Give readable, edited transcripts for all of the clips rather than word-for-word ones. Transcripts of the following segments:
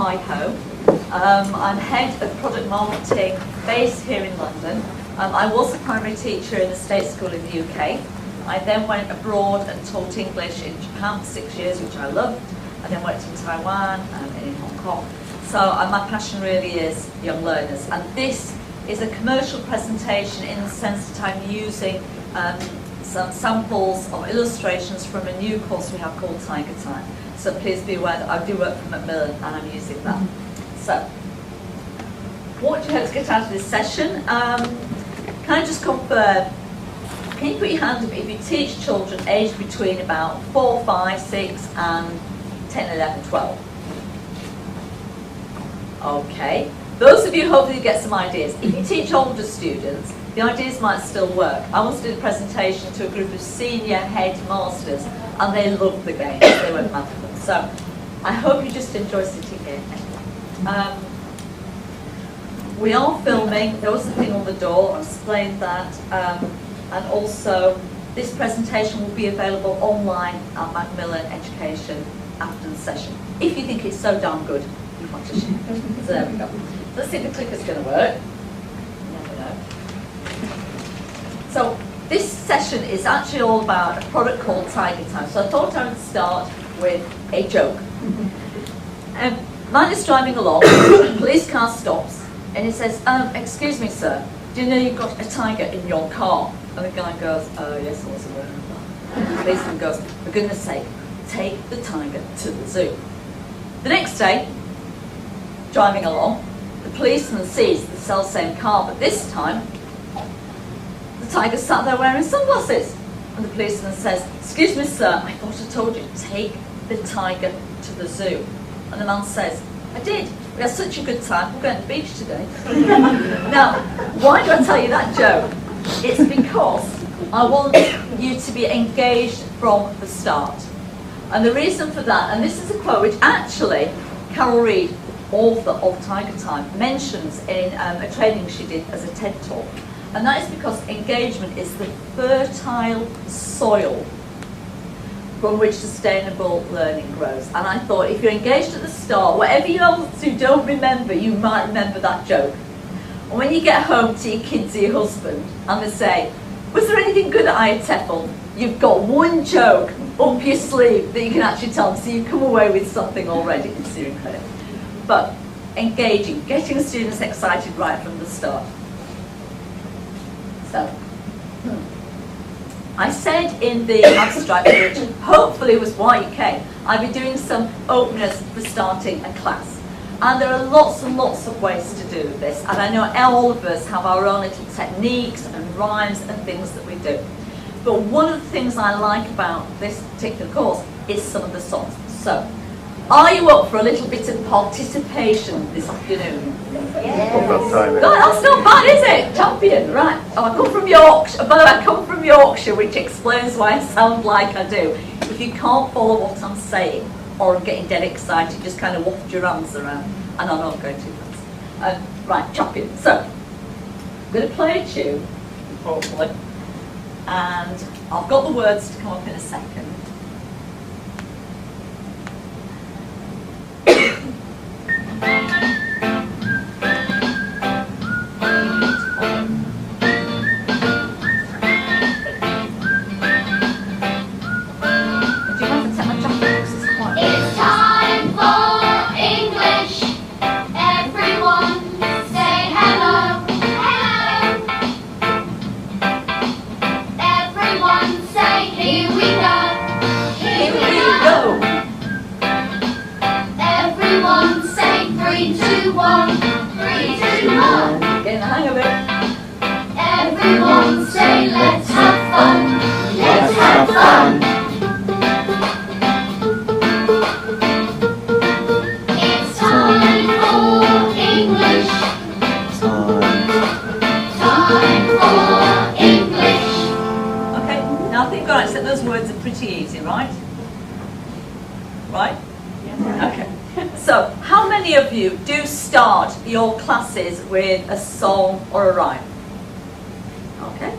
Higho. I'm head of product marketing based here in London. I was a primary teacher in a state school in the UK. I then went abroad and taught English in Japan for 6 years, which I loved. I then worked in Taiwan and in Hong Kong. So my passion really is young learners. And this is a commercial presentation in the sense that I'm using some samples of illustrations from a new course we have called Tiger Time. So please be aware that I do work for Macmillan and I'm using that. So, what do you hope to get out of this session? Can I just confirm, can you put your hand up if you teach children aged between about 4, 5, 6 and 10, 11, 12? Okay. Those of you hopefully get some ideas. If you teach older students, the ideas might still work. I once did a presentation to a group of senior headmasters and they loved the game. They went mad for them. So I hope you just enjoy sitting here. We are filming. There was a thing on the door. I'll explain that. And also, this presentation will be available online at Macmillan Education after the session. If you think it's so damn good, you want to share. So there we go. Let's see if the clicker's going to work. Never know. So this session is actually all about a product called Tiger Time. So I thought I would start with a joke. Man is driving along, police car stops, and he says, excuse me sir, do you know you've got a tiger in your car? And the guy goes, oh yes, I was aware of that. And the policeman goes, for goodness sake, take the tiger to the zoo. The next day, driving along, the policeman sees the self-same car, but this time, the tiger sat there wearing sunglasses. And the policeman says, excuse me sir, I thought I told you, take the tiger to the zoo. And the man says, I did. We had such a good time. We're going to the beach today. Now, why do I tell you that joke? It's because I want you to be engaged from the start. And the reason for that, and this is a quote which actually Carol Reed, author of Tiger Time, mentions in a training she did as a TED Talk. And that is because engagement is the fertile soil from which sustainable learning grows. And I thought if you're engaged at the start, whatever you else who don't remember, you might remember that joke. And when you get home to your kids or your husband and they say, was there anything good at IATEFL? You've got one joke up your sleeve that you can actually tell them, so you come away with something already. It's your credit. But engaging, getting students excited right from the start. So, I said in the abstract, which hopefully was why you came, I'll be doing some openness for starting a class. And there are lots and lots of ways to do this. And I know all of us have our own little techniques and rhymes and things that we do. But one of the things I like about this particular course is some of the songs. So, are you up for a little bit of participation this afternoon? Yeah. God, that's not bad, is it? Champion, right. Oh, I come from Yorkshire. By the way, I come from Yorkshire, which explains why I sound like I do. If you can't follow what I'm saying, or I'm getting dead excited, just kind of waft your arms around. And I'm not going too fast. Right, champion. So, I'm going to play a tune, hopefully. And I've got the words to come up in a second. many of you do start your classes with a song or a rhyme? Okay.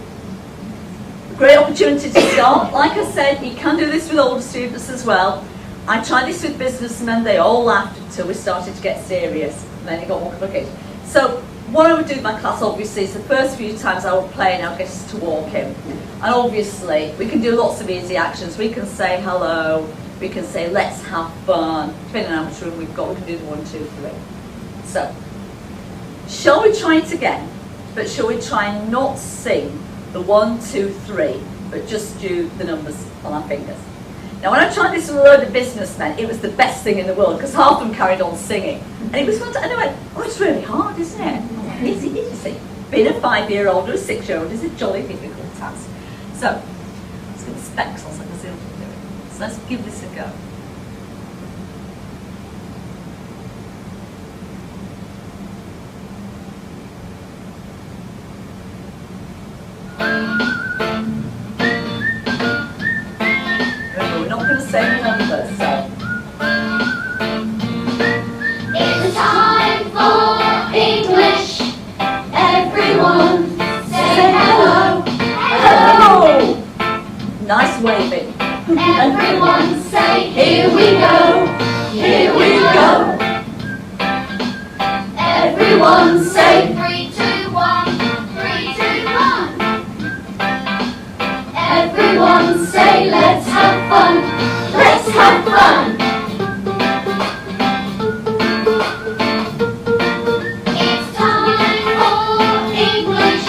Great opportunity to start. Like I said, you can do this with older students as well. I tried this with businessmen, they all laughed until we started to get serious, and then it got more complicated. So what I would do with my class, obviously, is the first few times I would play and I'll get us to walk in. And obviously, we can do lots of easy actions. We can say hello, we can say let's have fun. Depending on how much room we've got, we can do the 1, 2, 3. So, shall we try it again? But shall we try and not sing the 1, 2, 3, but just do the numbers on our fingers? Now, when I tried this with a load of businessmen, it was the best thing in the world because half of them carried on singing. And it was fun to, and I went, oh, it's really hard, isn't it? Easy, easy. Being a 5-year-old or a 6-year-old is a jolly difficult task. So, let's get the specs on so I can see what we're doing. So let's give this a go. Remember, we're not going to say the numbers, so. It's time for English. Everyone say hello. Hello! Nice waving. Everyone say here we go. Here we go. Everyone say 3, 2, 1. 3, 2, 1. Everyone say let's have fun. Let's have fun. It's time for English.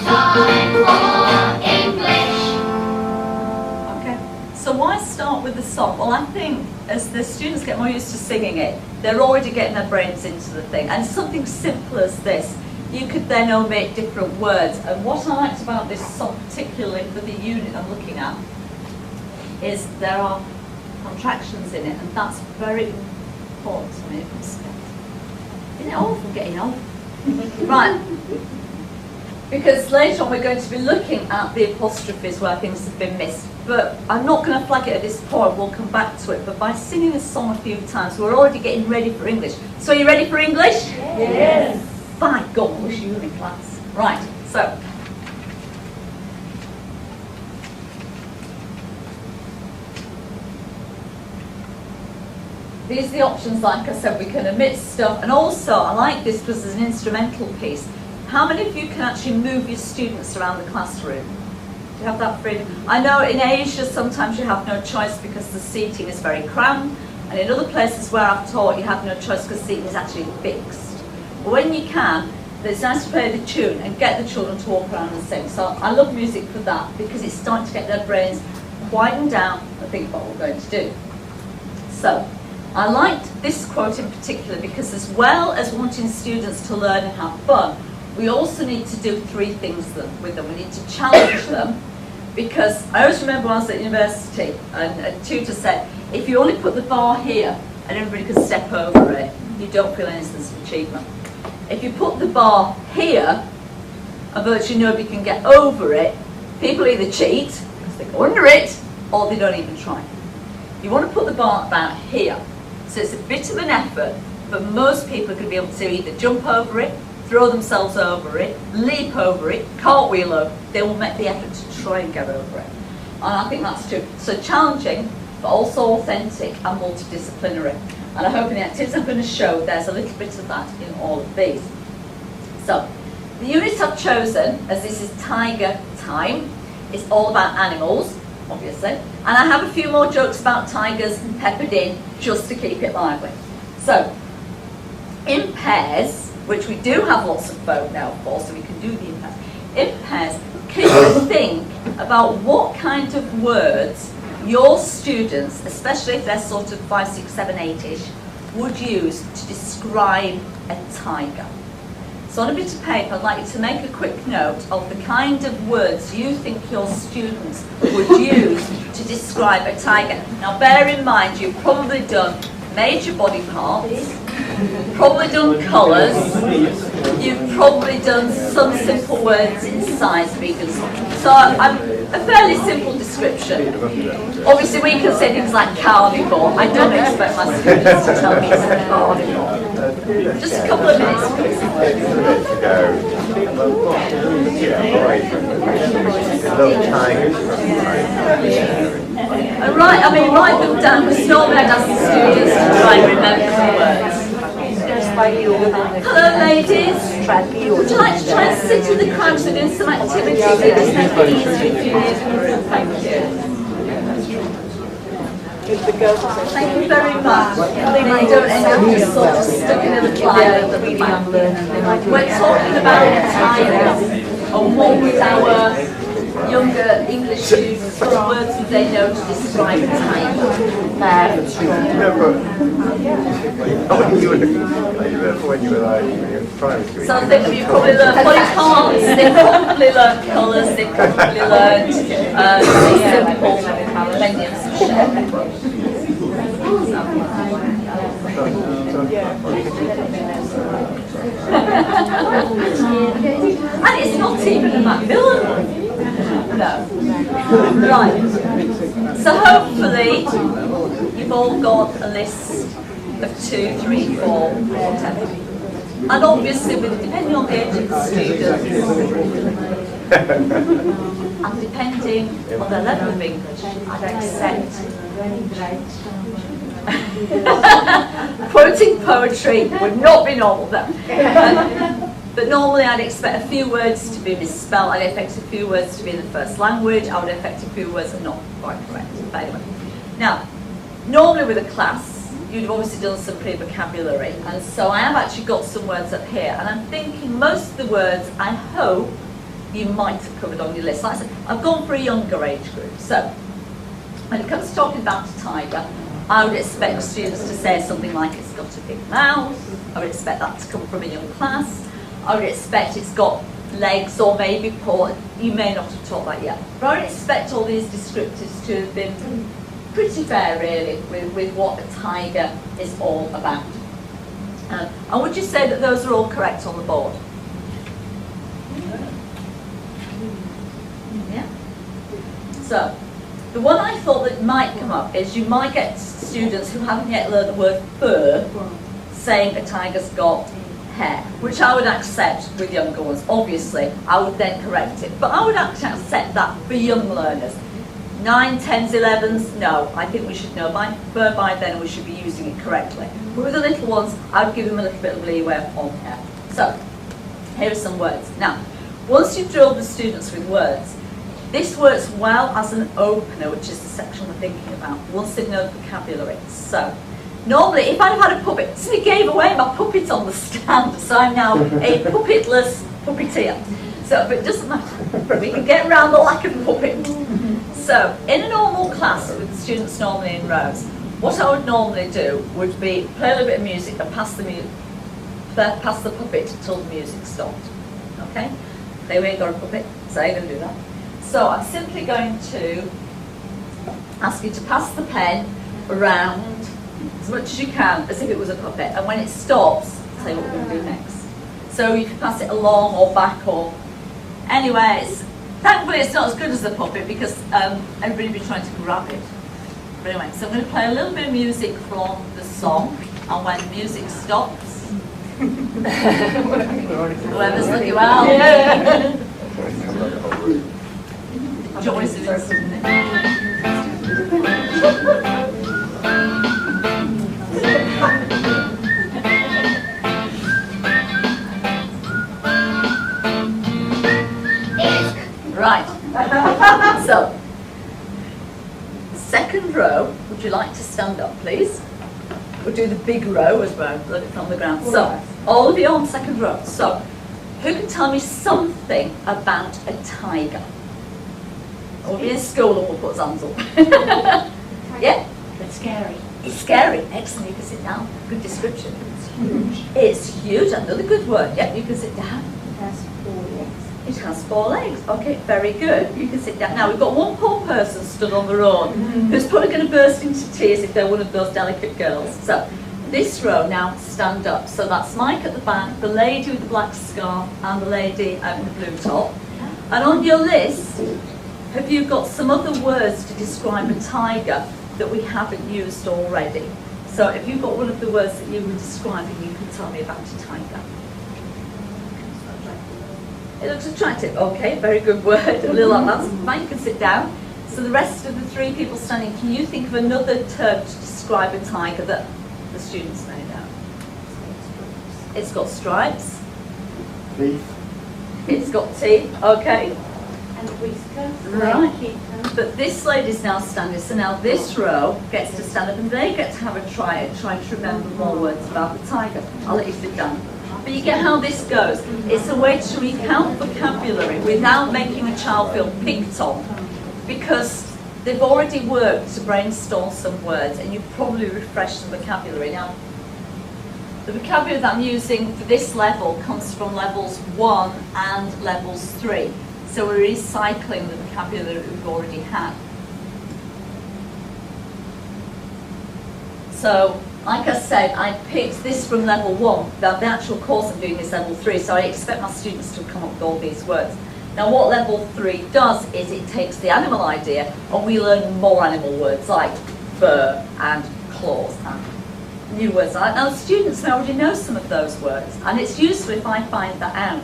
Time for English. Okay, so why start with the song? Well, I think as the students get more used to singing it, they're already getting their brains into the thing. And something simple as this, you could then omit different words. And what I liked about this song, particularly for the unit I'm looking at, is there are contractions in it, and that's very important to me. Isn't it awful getting old? Right. Because later on we're going to be looking at the apostrophes where things have been missed. But I'm not going to flag it at this point, we'll come back to it. But by singing this song a few times, we're already getting ready for English. So are you ready for English? Yes. By God, I wish you were in class. Right, so. These are the options, like I said, we can omit stuff. And also, I like this because it's an instrumental piece. How many of you can actually move your students around the classroom? Do you have that freedom? I know in Asia, sometimes you have no choice because the seating is very cramped. And in other places where I've taught, you have no choice because seating is actually fixed. But when you can, it's nice to play the tune and get the children to walk around and sing. So I love music for that because it's starting to get their brains quietened down and think about what we're going to do. So I liked this quote in particular because as well as wanting students to learn and have fun, we also need to do 3 things with them. We need to challenge them because I always remember when I was at university and a tutor said, if you only put the bar here and everybody can step over it, you don't feel any sense of achievement. If you put the bar here and virtually nobody can get over it, people either cheat because they go under it or they don't even try. You want to put the bar about here. So it's a bit of an effort, but most people are going to be able to either jump over it, throw themselves over it, leap over it, cartwheel over it. They will make the effort to try and get over it. And I think that's true. So challenging, but also authentic and multidisciplinary. And I hope in the activities I'm going to show, there's a little bit of that in all of these. So, the units I've chosen, as this is Tiger Time, is all about animals, obviously. And I have a few more jokes about tigers peppered in, just to keep it lively. So, in pairs, which we do have lots of folk now, of course, so we can do the in pairs. In pairs, can you think about what kind of words your students, especially if they're sort of 5, 6, 7, 8-ish, would use to describe a tiger? So on a bit of paper, I'd like you to make a quick note of the kind of words you think your students would use to describe a tiger. Now bear in mind, you've probably done major body parts, probably done colours, you've probably done some simple words in size, figures. So a fairly simple description. Obviously we can say things like carnivore. I don't expect my students to tell me it's a carnivore. Just a couple of minutes, please. Right, I mean, write them down, because normally I'd ask the students to try and remember the words. Hello ladies, would you like to try and sit in the crowds and do some activities? It just makes it easier if you need. Thank you. Thank you very much. They don't end up just sort of stuck in a little island at the back. We're talking about time and what would our younger English students, what words would they know to describe a tiger? When you were like in primary school. So I think you probably learned polycards, they probably learned colours, they probably learned simple menus and and it's not even a Macmillan one. No. Right. So hopefully you've all got a list of 2, 3, 4, whatever. And obviously, depending on the age of the student, and depending on their level of English, I'd accept quoting poetry would not be normal though. But normally I'd expect a few words to be misspelled, I'd expect a few words to be in the first language, I would expect a few words that are not quite correct. But anyway. Now, normally with a class, you'd have obviously done some pre-vocabulary, and so I have actually got some words up here, and I'm thinking most of the words I hope you might have covered on your list. Like I said, I've gone for a younger age group, so when it comes to talking about a tiger, I would expect students to say something like it's got a big mouth, I would expect that to come from a young class, I would expect it's got legs or maybe paw. You may not have taught that yet, but I would expect all these descriptors to have been pretty fair really with what a tiger is all about. And would you say that those are all correct on the board? Yeah? So, the one I thought that might come up is you might get students who haven't yet learned the word fur saying a tiger's got hair, which I would accept with younger ones. Obviously, I would then correct it. But I would actually accept that for young learners. 9, 10s, 11s, no. I think we should know by then and we should be using it correctly. But with the little ones, I would give them a little bit of leeway on here. So, here are some words. Now, once you've drilled the students with words, this works well as an opener, which is the section we're thinking about, once they know the vocabulary. So, normally, if I'd have had a puppet, somebody gave away my puppet on the stand, so I'm now a puppetless puppeteer. So, but it doesn't matter. We can get around the lack of puppet. So, in a normal class with students normally in rows, what I would normally do would be play a little bit of music and pass the puppet until the music stopped. Okay? They ain't got a puppet, so I'm going to do that. So, I'm simply going to ask you to pass the pen around as much as you can, as if it was a puppet, and when it stops, say what we're going to do next. So you can pass it along or back or... Anyways, thankfully it's not as good as the puppet because everybody will be trying to grab it. But anyway, so I'm going to play a little bit of music from the song, and when the music stops, whoever's looking well. Yeah. Joyce is in Right. So, second row, would you like to stand up, please? We'll do the big row as well, look it from the ground. So, all of you on second row. So, who can tell me something about a tiger? We'll be in school and we'll put hands up. Yeah? It's scary. It's scary. Excellent, you can sit down. Good description. It's huge. It's huge, another good word. Yep, you can sit down. It has 4 legs. It has 4 legs. Okay, very good. You can sit down. Now, we've got one poor person stood on the road who's probably going to burst into tears if they're one of those delicate girls. So, this row now, stand up. So that's Mike at the back, the lady with the black scarf, and the lady in the blue top. And on your list, have you got some other words to describe a tiger that we haven't used already? So if you've got one of the words that you were describing, you can tell me about a tiger. It looks attractive. Okay, very good word. A little like that's fine, you can sit down. So the rest of the three people standing, can you think of another term to describe a tiger that the students may know? It's got stripes. Teeth. It's got teeth, okay. And whiskers. Right. But this lady's now standing, so now this row gets to stand up and they get to have a try at trying to remember more words about the tiger. I'll let you sit down. But you get how this goes. It's a way to recount vocabulary without making a child feel picked on, because they've already worked to brainstorm some words and you've probably refreshed the vocabulary. Now, the vocabulary that I'm using for this level comes from levels 1 and levels 3. So we're recycling the vocabulary that we've already had. So, like I said, I picked this from level 1. Now, the actual course I'm doing is level 3, so I expect my students to come up with all these words. Now, what level 3 does is it takes the animal idea and we learn more animal words like fur and claws and new words like that. Now, the students may already know some of those words, and it's useful if I find that out.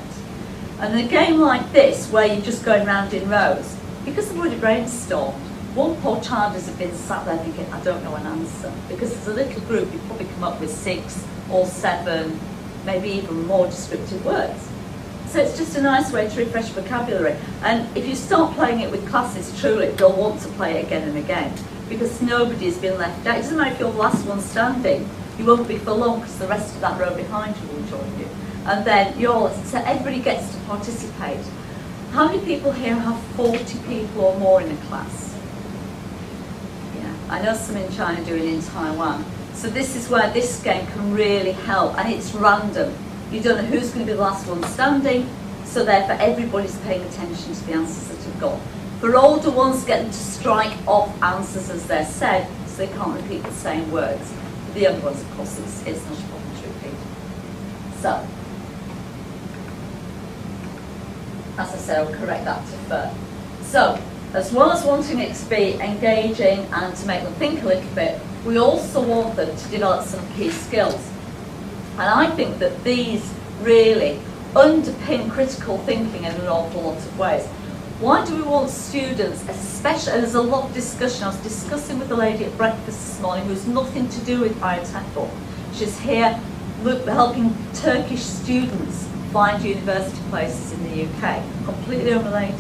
And in a game like this, where you're just going round in rows, because I've already brainstormed, one poor child has been sat there thinking, I don't know an answer. Because as a little group, you've probably come up with 6 or 7, maybe even more descriptive words. So it's just a nice way to refresh vocabulary. And if you start playing it with classes, truly, they'll want to play it again and again, because nobody's been left out. It doesn't matter if you're the last one standing, you won't be for long because the rest of that row behind you will join you. And then so everybody gets to participate. How many people here have 40 people or more in a class? Yeah, I know some in China do it in Taiwan. So this is where this game can really help, and it's random. You don't know who's going to be the last one standing, so therefore everybody's paying attention to the answers that you've got. For older ones, get them to strike off answers as they're said, so they can't repeat the same words. For the younger ones, of course, it's not a problem to repeat. So, as I said, I'll correct that to fur. So, as well as wanting it to be engaging and to make them think a little bit, we also want them to develop some key skills. And I think that these really underpin critical thinking in an awful lot of ways. Why do we want students, especially, and there's a lot of discussion, I was discussing with a lady at breakfast this morning who's nothing to do with biotech. She's here helping Turkish students find university places in the UK, completely unrelated.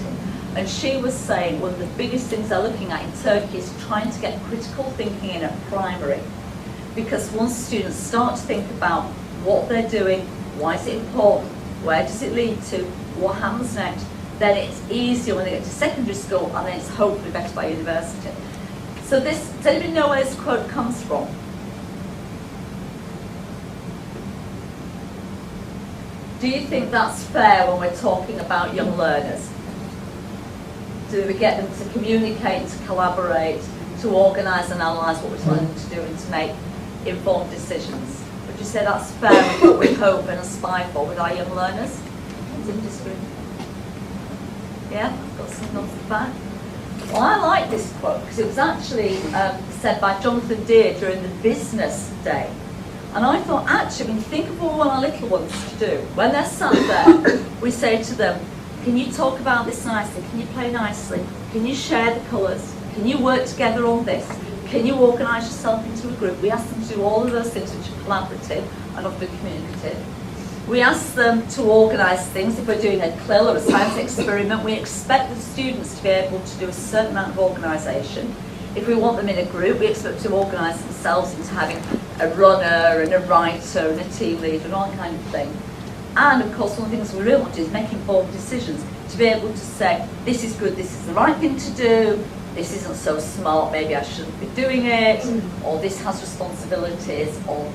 And she was saying one of the biggest things they're looking at in Turkey is trying to get critical thinking in at primary. Because once students start to think about what they're doing, why is it important, where does it lead to, what happens next, then it's easier when they get to secondary school, and then it's hopefully better by university. So this, does anybody know where this quote comes from? Do you think that's fair when we're talking about young learners? Do we get them to communicate, to collaborate, to organise and analyse what we're telling them to do and to make informed decisions? Would you say that's fair with what we hope and aspire for with our young learners? Yeah, I've got some notes at the back. Well, I like this quote because it was actually said by Jonathan Deere during the business day. And I thought, actually, when you think of what we want our little ones to do, when they're sat there, we say to them, can you talk about this nicely? Can you play nicely? Can you share the colours? Can you work together on this? Can you organise yourself into a group? We ask them to do all of those things which are collaborative and often communicative. We ask them to organise things. If we're doing a CLIL or a science experiment, we expect the students to be able to do a certain amount of organisation. If we want them in a group, we expect them to organise themselves into having a runner and a writer and a team leader and all that kind of thing. And of course, one of the things we really want to do is make informed decisions, to be able to say, this is good, this is the right thing to do, this isn't so smart, maybe I shouldn't be doing it, or this has responsibilities, or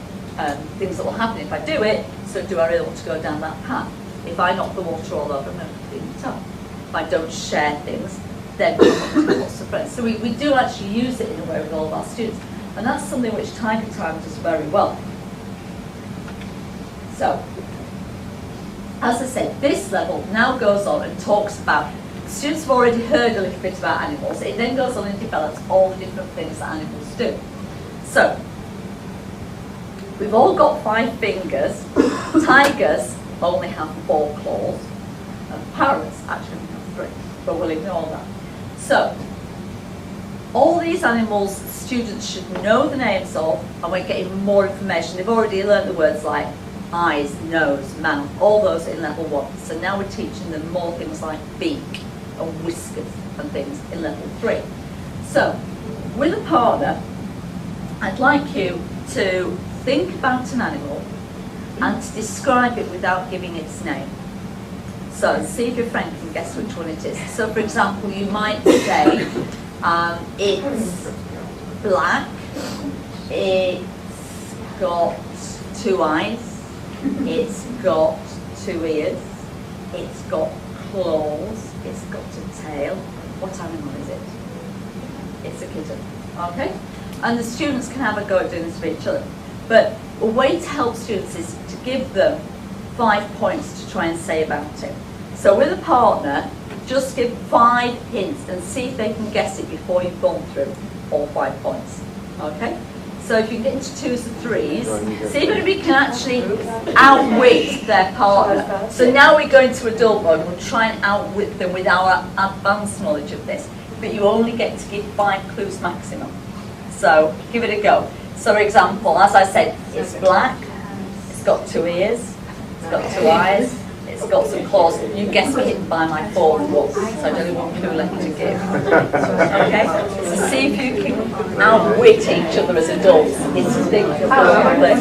things that will happen if I do it, so do I really want to go down that path? If I knock the water all over, I'm going to clean it up. If I don't share things, then we're not going to have lots of friends. So we do actually use it in a way with all of our students. And that's something which Tiger Time does very well. So, as I said, this level now goes on and talks about students have already heard a little bit about animals. It then goes on and develops all the different things that animals do. So, we've all got 5 fingers. Tigers only have 4 claws. And parrots actually have 3, but we'll ignore that. So, all these animals students should know the names of, and we're getting more information. They've already learned the words like eyes, nose, mouth, all those in level 1. So now we're teaching them more things like beak and whiskers and things in level 3. So, with a partner, I'd like you to think about an animal and to describe it without giving its name. So, see if your friend can guess which one it is. So, for example, you might say, it's black, it's got 2 eyes, it's got 2 ears, it's got claws, it's got a tail. What animal is it? It's a kitten, okay? And the students can have a go at doing this for each other. But a way to help students is to give them 5 points to try and say about it. So with a partner, just give 5 hints and see if they can guess it before you've gone through all 5 points, okay? So if you get into 2s and 3s, see if anybody can actually outwit their partner. So now we go into adult mode, we'll try and outwit them with our advanced knowledge of this. But you only get to give 5 clues maximum. So give it a go. So for example, as I said, it's black, it's got 2 ears, it's got 2 eyes, it's got some claws. You guessed it by my 4th one, so I don't have 1 clue left to give. Okay? So see if you can outwit each other as adults. It's a big problem.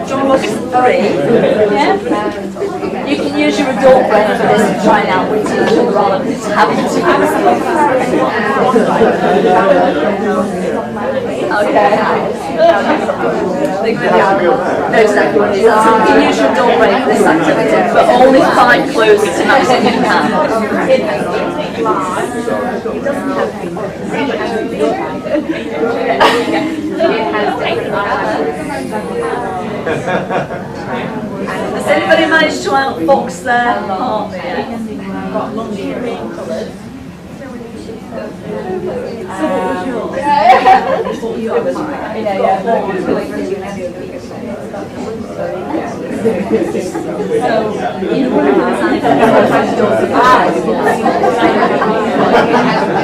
Number 3. Yeah? You can use your adult brain for this to try and outwit each other rather than just having to use exactly what it is. So you can use your adult brain for this activity, but only 5 clues to match what you Has anybody managed to outfox their partner yet?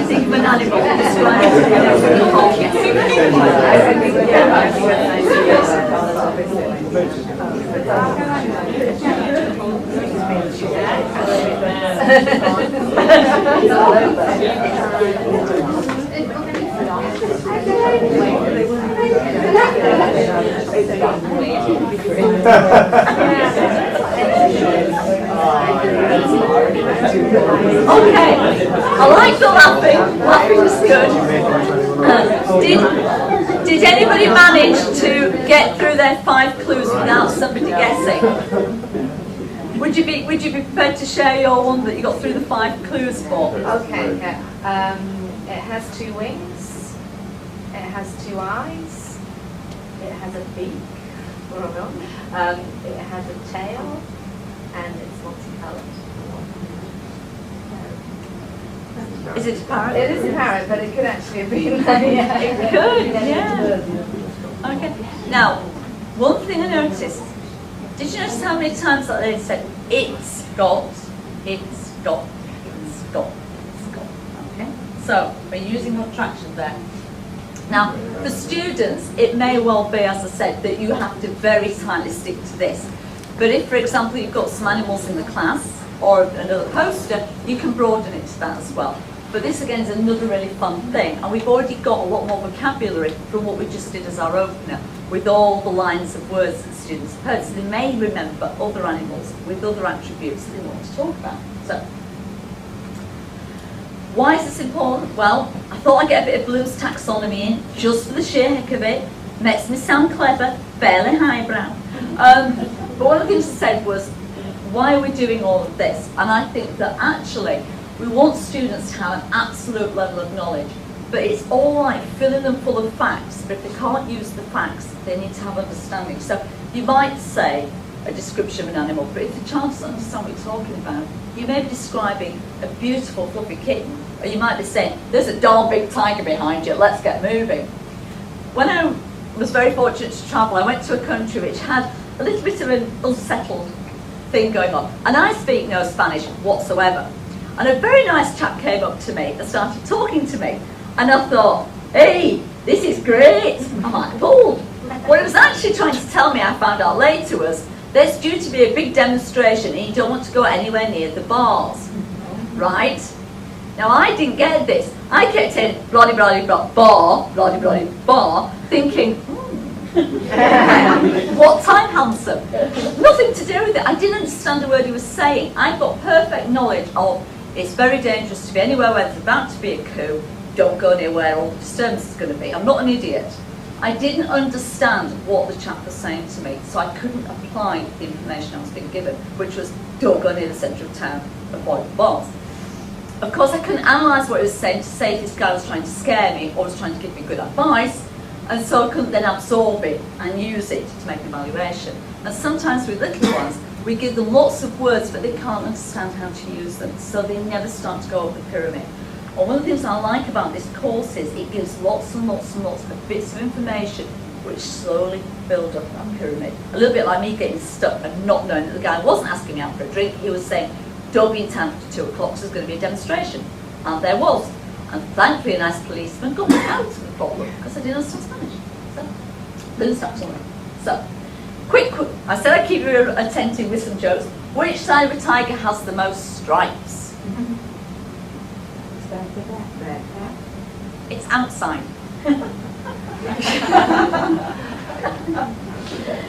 Think of an animal. Okay, I like the laughing. Laughing was good. Did anybody manage to get through their 5 clues without somebody guessing? Would you be prepared to share your one that you got through the 5 clues for? Okay, yeah. It has 2 wings. It has 2 eyes. It has a beak. It has a tail, and it's multicolored. Is it a parrot? It is a parrot, but it could actually have been. It could, yeah. Okay. Now, one thing I noticed. Did you notice how many times that they said it's got, it's got, it's got, it's got? Okay. So we're using contractions there. Now, for students, it may well be, as I said, that you have to very tightly stick to this. But if, for example, you've got some animals in the class or another poster, you can broaden it to that as well. But this, again, is another really fun thing. And we've already got a lot more vocabulary from what we just did as our opener, with all the lines of words that students have heard. So they may remember other animals with other attributes that they want to talk about. So, why is this important? Well, I thought I'd get a bit of Bloom's taxonomy in, just for the sheer heck of it. Makes me sound clever, fairly highbrow. But one of the things I said was, why are we doing all of this? And I think that actually, we want students to have an absolute level of knowledge. But it's all right filling them full of facts, but if they can't use the facts, they need to have understanding. So you might say, a description of an animal, but if the child doesn't understand what you're talking about, you may be describing a beautiful fluffy kitten, or you might be saying, there's a darn big tiger behind you, let's get moving. When I was very fortunate to travel, I went to a country which had a little bit of an unsettled thing going on, and I speak no Spanish whatsoever. And a very nice chap came up to me and started talking to me, and I thought, hey, this is great. I'm like, pulled. What he was actually trying to tell me, I found out later, was there's due to be a big demonstration and you don't want to go anywhere near the bars, right? Now I didn't get this. I kept saying bloody bloody bar, bloody bloody bar, thinking, what time, handsome? Nothing to do with it. I didn't understand the word he was saying. I've got perfect knowledge of it's very dangerous to be anywhere where there's about to be a coup. Don't go near where all the disturbance is going to be. I'm not an idiot. I didn't understand what the chap was saying to me, so I couldn't apply the information I was being given, which was don't go near the centre of town, avoid the bars. Of course, I couldn't analyse what he was saying to say if this guy was trying to scare me or was trying to give me good advice, and so I couldn't then absorb it and use it to make an evaluation. And sometimes with little ones, we give them lots of words, but they can't understand how to use them, so they never start to go up the pyramid. And one of the things I like about this course is it gives lots and lots and lots of bits of information which slowly build up that pyramid. A little bit like me getting stuck and not knowing that the guy wasn't asking me out for a drink. He was saying, don't be in town after 2 o'clock, so there's going to be a demonstration. And there was. And thankfully a nice policeman got me out of the problem because I didn't understand Spanish. So, didn't stop somewhere. So, quick, I said I'd keep you attentive with some jokes. Which side of a tiger has the most stripes? It's outside.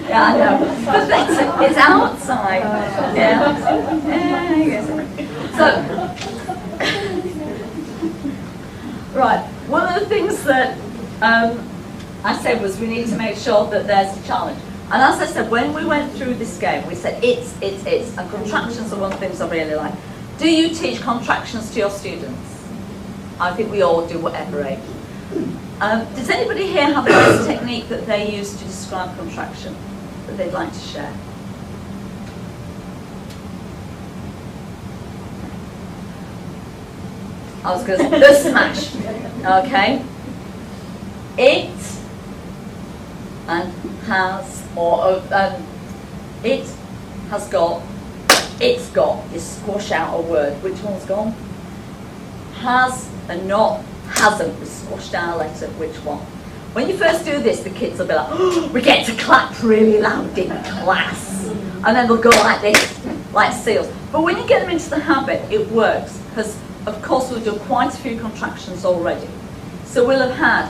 Yeah, I know. Pathetic. It's outside. Yeah. Yeah, I guess. So, right. One of the things that I said was we need to make sure that there's a challenge. And as I said, when we went through this game, we said it's, and contractions are one of the things I really like. Do you teach contractions to your students? I think we all do, whatever age. Does anybody here have a nice technique that they use to describe contraction that they'd like to share? I was going to say the smash. Okay. It and has, or it has got, it's got, you squash out a word. Which one's gone? Has and not, hasn't. We squashed out a letter. Which one? When you first do this, the kids will be like, oh, we get to clap really loud in class. And then they'll go like this, like seals. But when you get them into the habit, it works. Because, of course, we've done quite a few contractions already. So we'll have had,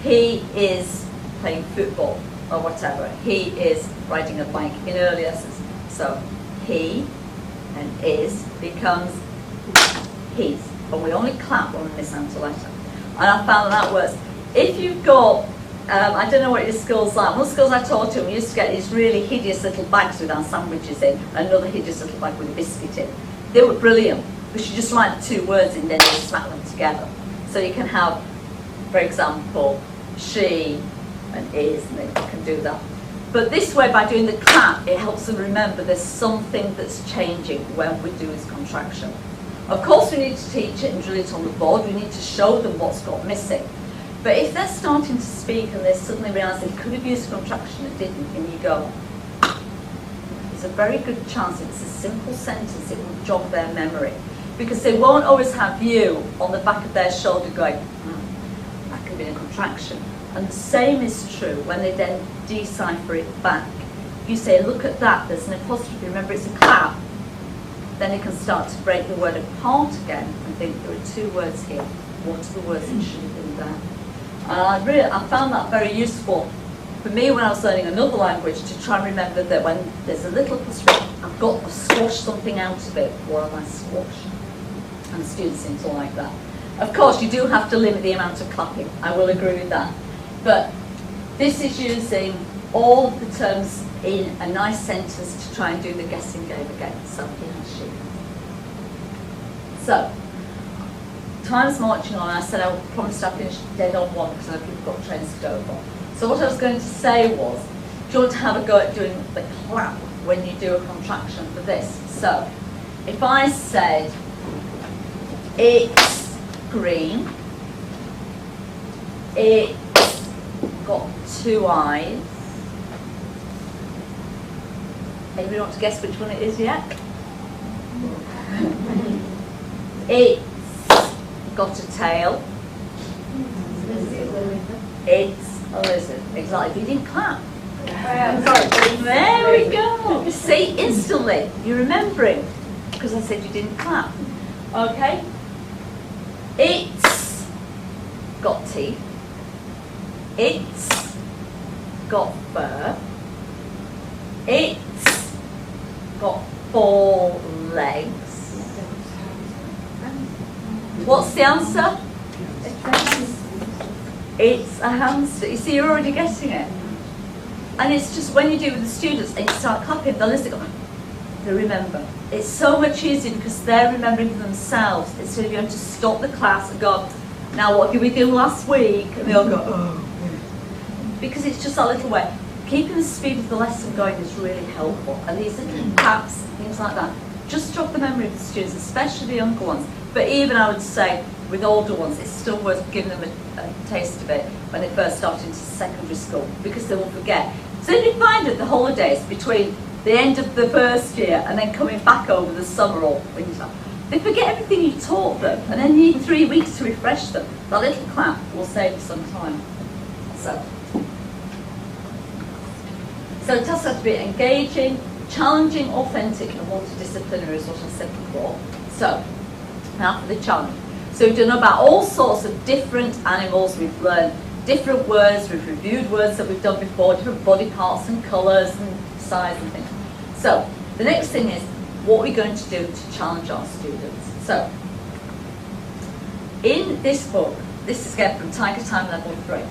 he is playing football or whatever. He is riding a bike in early lessons. So he and is becomes his. But we only clap when we miss out a letter. And I found that works. If you've got, I don't know what your school's like. One of the schools I taught in, we used to get these really hideous little bags with our sandwiches in, and another hideous little bag with a biscuit in. They were brilliant, because you just write the 2 words in, then you smack them together. So you can have, for example, she and is, and they can do that. But this way, by doing the clap, it helps them remember there's something that's changing when we do this contraction. Of course, we need to teach it and drill it on the board. We need to show them what's got missing. But if they're starting to speak and they suddenly realise they could have used a contraction and didn't, and you go, there's a very good chance it's a simple sentence, it will jog their memory. Because they won't always have you on the back of their shoulder going, that could be a contraction. And the same is true when they then decipher it back. If you say, look at that, there's an apostrophe, remember it's a clap, then you can start to break the word apart again and think there are 2 words here. What are the words that should have been there? And I found that very useful for me when I was learning another language to try and remember that when there's a little apostrophe, I've got to squash something out of it. What am I squashed? And students seem to like that. Of course, you do have to limit the amount of clapping. I will agree with that. But this is using all of the terms in a nice sentence to try and do the guessing game again. So he has, she has. So, time's marching on. I said I promised I'd finish dead on 1 because I know people got trains to go for. So what I was going to say was, do you want to have a go at doing the clap when you do a contraction for this. So, if I said, it's green, it's got 2 eyes. Anybody want to guess which one it is yet? It's got a tail. It's a lizard. Exactly. If you didn't clap. There we go. See, instantly, you're remembering, because I said you didn't clap. Okay? It's got teeth. It's got fur. It's got 4 legs. What's the answer? It's a hamster. You see, you're already getting it. And it's just when you do it with the students and you start clapping, they'll listen, they remember. It's so much easier because they're remembering for themselves instead of you having to stop the class and go, now what did we do last week? And they all go, oh. Because it's just that little way. Keeping the speed of the lesson going is really helpful. And these little taps, things like that, just jog the memory of the students, especially the younger ones. But even I would say with older ones, it's still worth giving them a taste of it when they first start into secondary school, because they will forget. So if you find at the holidays between the end of the first year and then coming back over the summer or winter, they forget everything you taught them, and then you need 3 weeks to refresh them. That little clap will save you some time. So it has to be engaging, challenging, authentic, and multidisciplinary is what I said before. So, now for the challenge. So we've done about all sorts of different animals, we've learned different words, we've reviewed words that we've done before, different body parts and colours and size and things. So, the next thing is, what we're going to do to challenge our students. So, in this book, this is again from Tiger Time Level 3.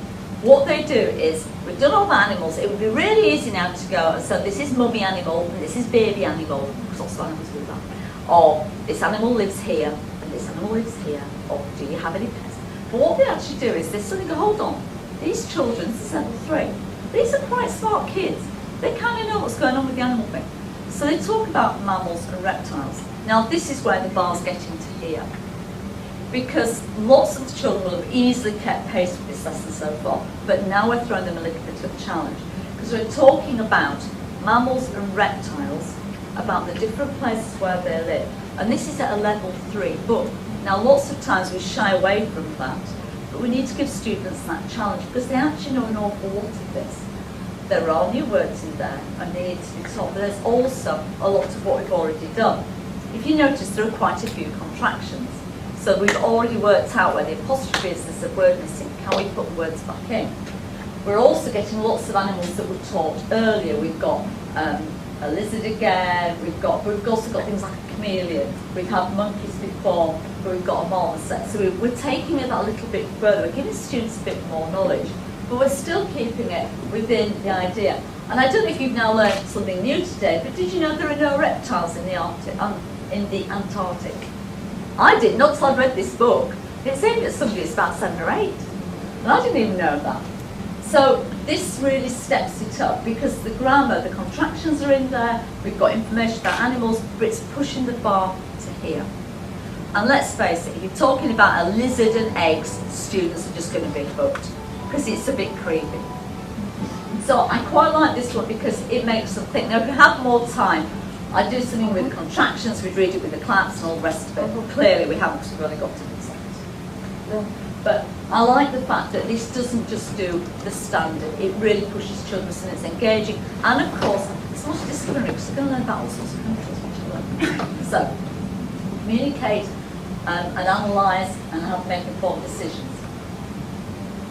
What they do is, we've done all the animals, it would be really easy now to go, so this is mummy animal, and this is baby animal, because lots of animals do that. Or, this animal lives here, and this animal lives here, or do you have any pets? But what they actually do is, they suddenly go, hold on, these children, this is level 3, these are quite smart kids. They kind of know what's going on with the animal thing. So they talk about mammals and reptiles. Now this is where the bar's getting to here. Because lots of the children will have easily kept pace with this lesson so far, but now we're throwing them a little bit of a challenge. Because we're talking about mammals and reptiles, about the different places where they live. And this is at a level 3 book. Now lots of times we shy away from that, but we need to give students that challenge because they actually know an awful lot of this. There are new words in there and they need to be taught, but there's also a lot of what we've already done. If you notice, there are quite a few contractions. So we've already worked out where the apostrophe is, there's a word missing, can we put words back in? We're also getting lots of animals that were taught earlier. We've got a lizard again, we've also got things like a chameleon, we've had monkeys before, but we've got a marmoset. So we're taking it that a little bit further, we're giving students a bit more knowledge, but we're still keeping it within the idea. And I don't know if you've now learned something new today, but did you know there are no reptiles in the Antarctic? I did not till I read this book. It's aimed at somebody that's about 7 or 8. And I didn't even know that. So this really steps it up because the grammar, the contractions are in there, we've got information about animals, but it's pushing the bar to here. And let's face it, if you're talking about a lizard and eggs, students are just going to be hooked because it's a bit creepy. So I quite like this one because it makes them think. Now if we have more time, I'd do something with the contractions, we'd read it with the claps and all the rest of it. Well, clearly we haven't because we've only got 10 seconds. But I like the fact that this doesn't just do the standard, it really pushes children and it's engaging. And of course, it's multidisciplinary because they're going to learn about all sorts of countries which I love. So, communicate and analyse and how to make informed decisions.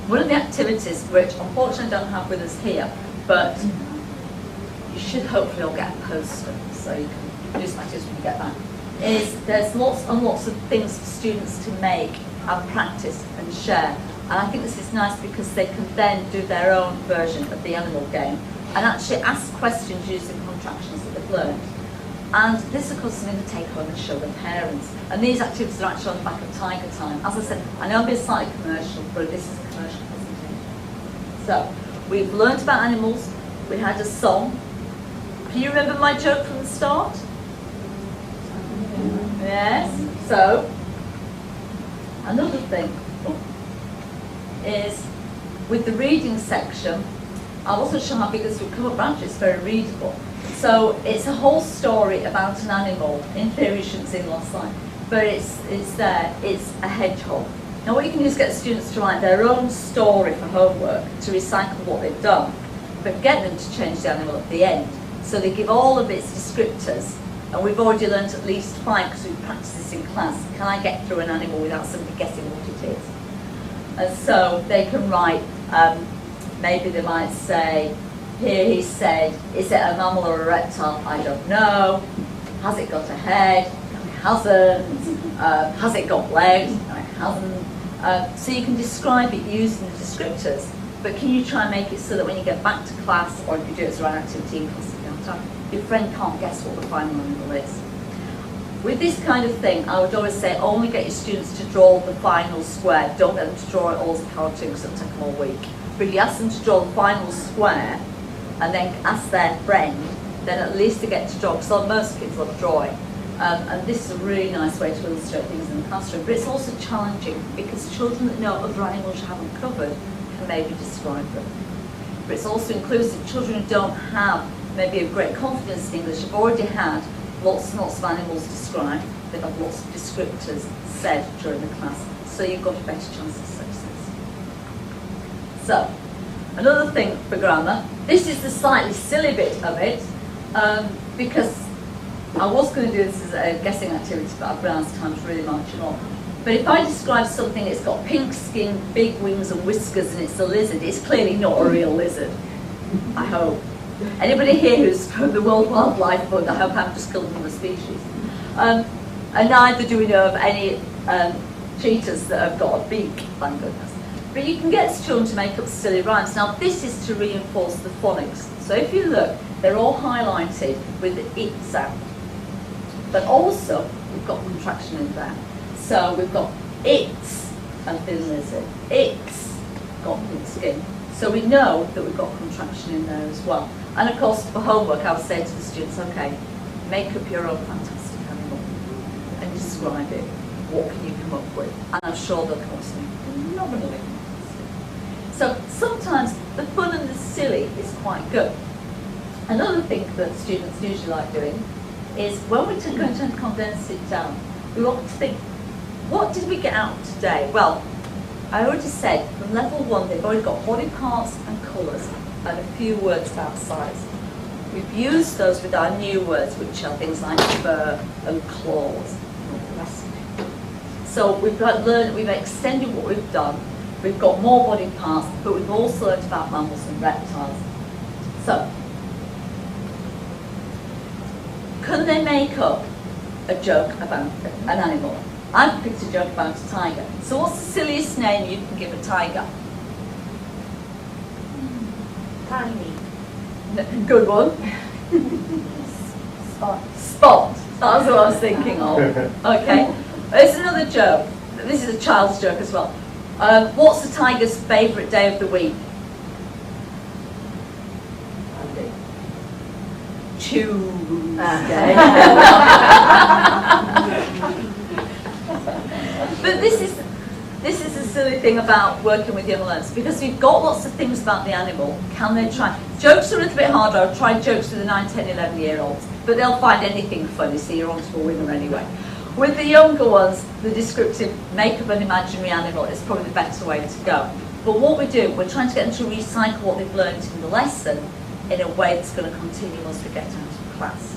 One of the activities, which unfortunately I don't have with us here, but you should hopefully all get a poster so you can do some activities when you get back, is there's lots and lots of things for students to make and practice and share. And I think this is nice because they can then do their own version of the animal game and actually ask questions using contractions that they've learned. And this of course is something to take home and show their parents. And these activities are actually on the back of Tiger Time. As I said, I know I'm being slightly commercial, but this is a commercial presentation. So, we've learnt about animals, we had a song, Do you remember my joke from the start? Yes. So, another thing is with the reading section, I wasn't sure how big this would come up, but actually it's very readable. So it's a whole story about an animal. In theory, you shouldn't see the last line, but it's there. It's a hedgehog. Now what you can do is get students to write their own story for homework, to recycle what they've done, but get them to change the animal at the end. So they give all of its descriptors, and we've already learnt at least 5 because we practiced this in class. Can I get through an animal without somebody guessing what it is? And so they can write, maybe they might say, here he said, is it a mammal or a reptile? I don't know. Has it got a head? No, it hasn't. Has it got legs? No, it hasn't. So you can describe it using the descriptors, but can you try and make it so that when you get back to class, or if you do it as an activity in class, your friend can't guess what the final animal is. With this kind of thing, I would always say only get your students to draw the final square. Don't get them to draw it all as a cartoon because it'll take them all week. But if you ask them to draw the final square and then ask their friend, then at least they get to draw, because most kids love drawing. And this is a really nice way to illustrate things in the classroom. But it's also challenging because children that know other animals you haven't covered can maybe describe them. But it's also inclusive. Children who don't have maybe a great confidence in English have already had lots and lots of animals described. They've had lots of descriptors said during the class. So you've got a better chance of success. So, another thing for grammar, this is the slightly silly bit of it, because I was going to do this as a guessing activity, but I've run out of time to really march it on. But if I describe something, it's got pink skin, big wings and whiskers, and it's a lizard, it's clearly not a real lizard, I hope. Anybody here who's from the World Wildlife Fund, I hope I haven't just killed another species. And neither do we know of any cheetahs that have got a beak, thank goodness. But you can get children to make up silly rhymes. Now this is to reinforce the phonics. So if you look, they're all highlighted with the it sound. But also, we've got contraction in there. So we've got it's and thin lizard. It's got pink skin. So we know that we've got contraction in there as well. And of course, for homework, I would say to the students, okay, make up your own fantastic animal and describe it. What can you come up with? And I'm sure they'll come up with something phenomenally fantastic. So sometimes the fun and the silly is quite good. Another thing that students usually like doing is when we're going to condense it down, we want to think, what did we get out today? Well, I already said from level 1 they've already got body parts and colours and a few words about size. We've used those with our new words, which are things like fur and claws and all the rest of it. So we've learned, we've extended what we've done. We've got more body parts, but we've also learned about mammals and reptiles. So, can they make up a joke about an animal? I've picked a joke about a tiger. So what's the silliest name you can give a tiger? Tiny. Good one. Spot. Spot. That's what I was thinking of. Okay. There's another joke. This is a child's joke as well. What's the tiger's favourite day of the week? Monday. Tuesday. But this is a silly thing about working with young learners, because you've got lots of things about the animal. Can they try? Jokes are a little bit harder. I've tried jokes with the 9, 10, 11-year-olds, but they'll find anything funny, so you're on to a winner anyway. With the younger ones, the descriptive make up an imaginary animal is probably the better way to go. But what we do, we're trying to get them to recycle what they've learned in the lesson in a way that's going to continue once we get out of class.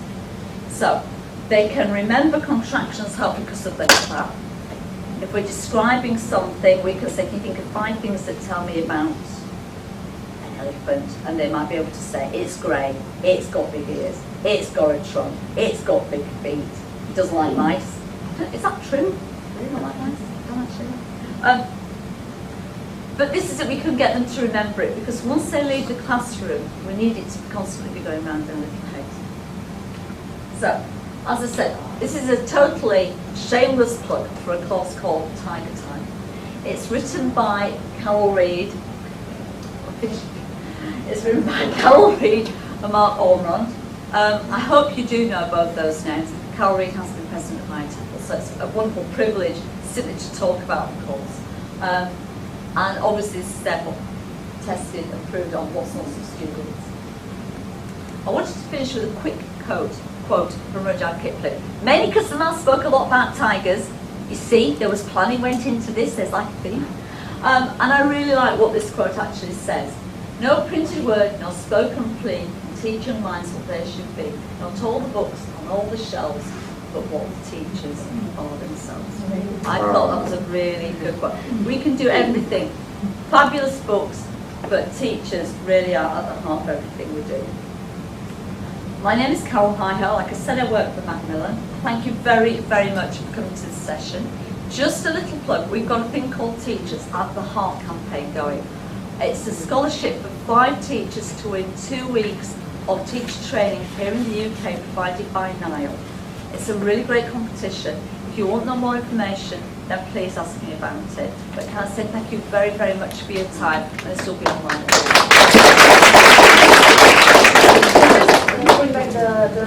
So, they can remember contractions help because of their clap. If we're describing something, we can say, can you think of 5 things that tell me about an elephant? And they might be able to say, it's grey, it's got big ears, it's got a trunk, it's got big feet, it doesn't like mice. Is that true? They don't like mice? Don't actually. But this is that we can get them to remember it, because once they leave the classroom, we need it to constantly be going around their little heads. So, as I said, this is a totally shameless plug for a course called Tiger Time. It's written by Carol Reed. It's written by Carol Reed and Mark Ormond. I hope you do know both those names. Carol Reid has been president of Higho, so it's a wonderful privilege simply to talk about the course. And obviously this is therefore tested and proved on what sorts of students. I wanted to finish with a quick quote from Rudyard Kipling. Mainly because the man spoke a lot about tigers. You see, there was planning went into this, there's like a theme. And I really like what this quote actually says. No printed word, nor spoken plea can teach young minds what they should be. Not all the books on all the shelves, but what the teachers are themselves. I thought that was a really good quote. We can do everything. Fabulous books, but teachers really are at the heart of everything we do. My name is Carol Higho. Like I said, I work for Macmillan. Thank you very, very much for coming to this session. Just a little plug, we've got a thing called Teachers at the Heart campaign going. It's a scholarship for 5 teachers to win 2 weeks of teacher training here in the UK provided by NIL. It's a really great competition. If you want no more information, then please ask me about it. But can I say thank you very, very much for your time, and this will be online. Going back the